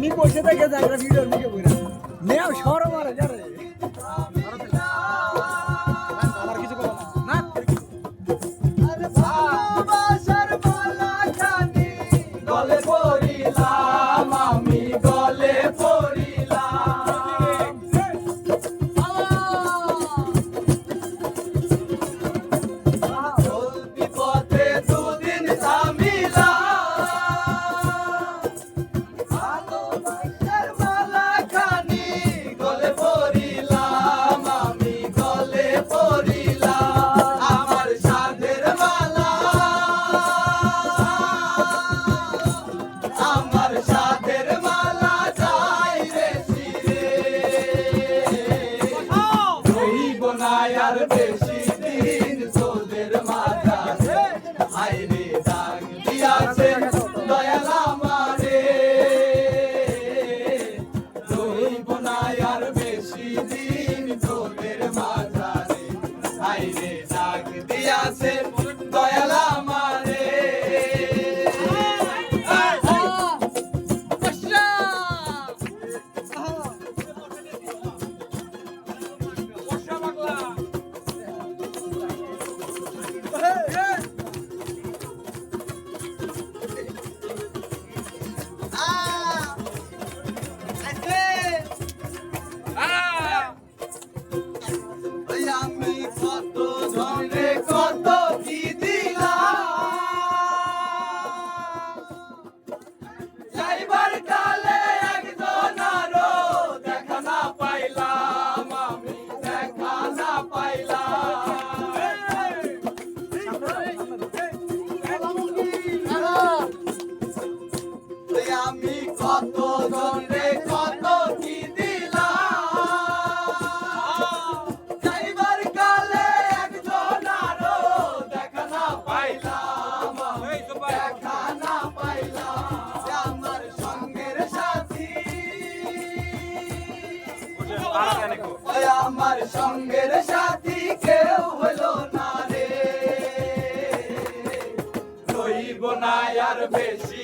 আমি বসে থেকে জায়গা ভিডিওর মুখে বইরা নেও সরম আর যারে আমার কিছু কথা না আরে ভালোবাসার মালা খানি গলে পরিলাম আমি গলে পরিলাম চলতি পথে দুদিন থামিলাম ভালোবাসার মালা খানি গলে পরিলাম আমি গলে পরিলাম আমার সাধের মালা আমার সাধের মালা যাই রে শিরে রইব না আর বেশি দিন তোদের মাঝে হায়রে দাগ দিয়াছে দয়াল আমারে রইব না আর বেশি দিন তোদের মাঝে হায়রে দাগ দিয়াছে দয়াল আমারে আমি কত ধনে কত কি দিলাম যাইবার কালে একজন আরো দেখা না পাইলাম আমি দেখা না পাইলাম আমি কত ধনে কত কি দিলাম যাইবার কালে একজন আরো দেখা না পাইলাম দেখা না পাইলাম আমার সঙ্গের সাথী আমার সঙ্গের সাথী কেউ হলো না রে রইব না আর বেশি